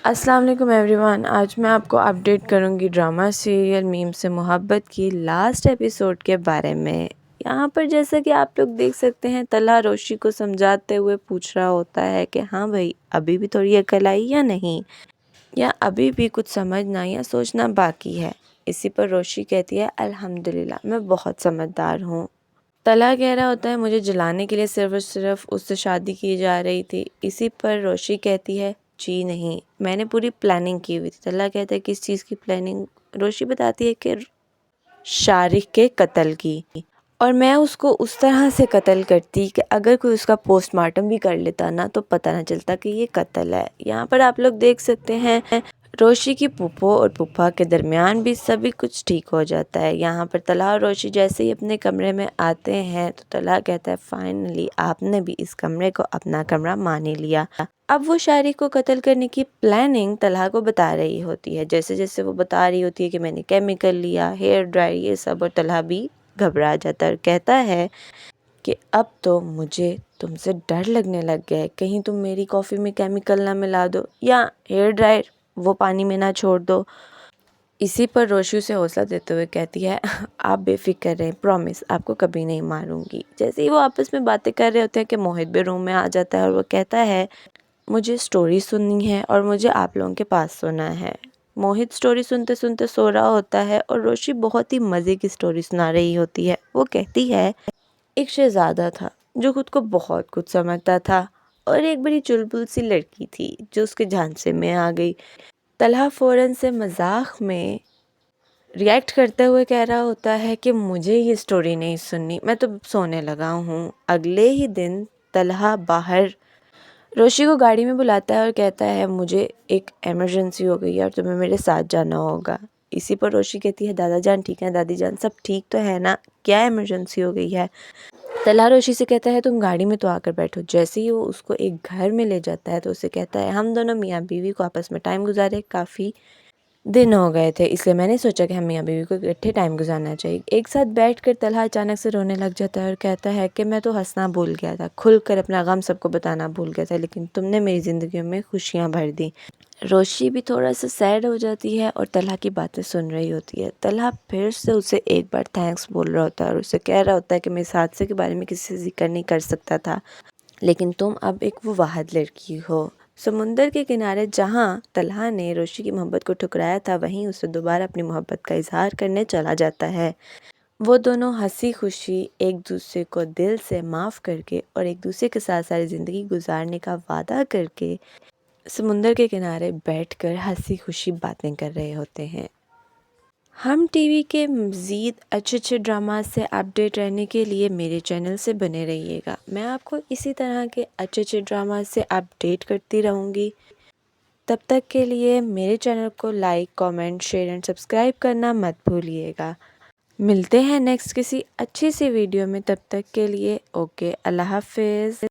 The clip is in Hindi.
अस्सलाम वालेकुम एवरीवन। आज मैं आपको अपडेट करूंगी ड्रामा सीरियल मीम से मोहब्बत की लास्ट एपिसोड के बारे में। यहाँ पर जैसा कि आप लोग देख सकते हैं, तलहा रोशी को समझाते हुए पूछ रहा होता है कि हाँ भाई, अभी भी थोड़ी अकल आई या नहीं, या अभी भी कुछ समझना या सोचना बाकी है। इसी पर रोशी कहती है अल्हम्दुलिल्लाह, मैं बहुत समझदार हूँ। तलहा कह रहा होता है मुझे जलाने के लिए सिर्फ और सिर्फ उससे शादी की जा रही थी। इसी पर रोशी कहती है जी नहीं, मैंने पूरी प्लानिंग की हुई थी। तलहा कहता है किस चीज़ की प्लानिंग? रोशी बताती है कि शारिक के कत्ल की, और मैं उसको उस तरह से कत्ल करती कि अगर कोई उसका पोस्टमार्टम भी कर लेता ना तो पता ना चलता कि ये कत्ल है। यहाँ पर आप लोग देख सकते हैं रोशी की फूफो और फूफा के दरमियान भी सभी कुछ ठीक हो जाता है। यहाँ पर तलहा और रोशी जैसे ही अपने कमरे में आते हैं तो तलहा कहता है फाइनली आपने भी इस कमरे को अपना कमरा मान ही लिया। अब वो शारिक को कत्ल करने की प्लानिंग तलहा को बता रही होती है। जैसे जैसे वो बता रही होती है कि मैंने केमिकल लिया, हेयर ड्राई, ये सब, और तलहा भी घबरा जाता है और कहता है कि अब तो मुझे तुमसे डर लगने लग गया है, कहीं तुम मेरी कॉफ़ी में केमिकल ना मिला दो या हेयर ड्रायर वो पानी में ना छोड़ दो। इसी पर रोशी उसे हौसला देते हुए कहती है आप बेफिक्र रहें, प्रॉमिस आपको कभी नहीं मारूंगी। जैसे ही वो आपस में बातें कर रहे होते हैं कि मोहित भी रूम में आ जाता है और वो कहता है मुझे स्टोरी सुननी है और मुझे आप लोगों के पास सोना है। मोहित स्टोरी सुनते सुनते सो रहा होता है और रोशी बहुत ही मज़े की स्टोरी सुना रही होती है। वो कहती है एक शहजादा था जो खुद को बहुत कुछ समझता था, और एक बड़ी चुलबुल सी लड़की थी जो उसके झांसे में आ गई। तलहा फ़ौरन से मजाक में रिएक्ट करते हुए कह रहा होता है कि मुझे ये स्टोरी नहीं सुननी, मैं तो सोने लगा हूँ। अगले ही दिन तलहा बाहर रोशी को गाड़ी में बुलाता है और कहता है मुझे एक इमरजेंसी हो गई है और तुम्हें मेरे साथ जाना होगा। इसी पर रोशी कहती है दादा जान ठीक है, दादी जान सब ठीक तो है ना, क्या इमरजेंसी हो गई है? तलहा रोशी से कहता है तुम गाड़ी में तो आकर बैठो। जैसे ही वो उसको एक घर में ले जाता है तो उसे कहता है हम दोनों मियाँ बीवी को आपस में टाइम गुजारे काफ़ी दिन हो गए थे, इसलिए मैंने सोचा कि हम मियाँ बीवी को इकट्ठे टाइम गुजारना चाहिए। एक साथ बैठकर तलहा अचानक से रोने लग जाता है और कहता है कि मैं तो हंसना भूल गया था, खुलकर अपना गम सबको बताना भूल गया था, लेकिन तुमने मेरी ज़िंदगी में खुशियाँ भर दी। रोशी भी थोड़ा सा सैड हो जाती है और तलहा की बातें सुन रही होती है। तलहा फिर से उसे एक बार थैंक्स बोल रहा होता है और उसे कह रहा होता है कि मैं इस हादसे के बारे में किसी से जिक्र नहीं कर सकता था, लेकिन तुम अब एक वो वाहिद लड़की हो। समुंदर के किनारे जहाँ तलहा ने रोशी की मोहब्बत को ठुकराया था, वहीं उसे दोबारा अपनी मोहब्बत का इजहार करने चला जाता है। वो दोनों हंसी खुशी एक दूसरे को दिल से माफ़ करके और एक दूसरे के साथ सारी ज़िंदगी गुजारने का वादा करके समुंदर के किनारे बैठकर हंसी खुशी बातें कर रहे होते हैं। हम टीवी के मज़ीद अच्छे अच्छे ड्रामा से अपडेट रहने के लिए मेरे चैनल से बने रहिएगा। मैं आपको इसी तरह के अच्छे अच्छे ड्रामा से अपडेट करती रहूँगी। तब तक के लिए मेरे चैनल को like, comment, share and subscribe करना मत भूलिएगा। मिलते हैं नेक्स्ट किसी अच्छी सी वीडियो में, तब तक के लिए ओके, अल्लाह हाफिज़।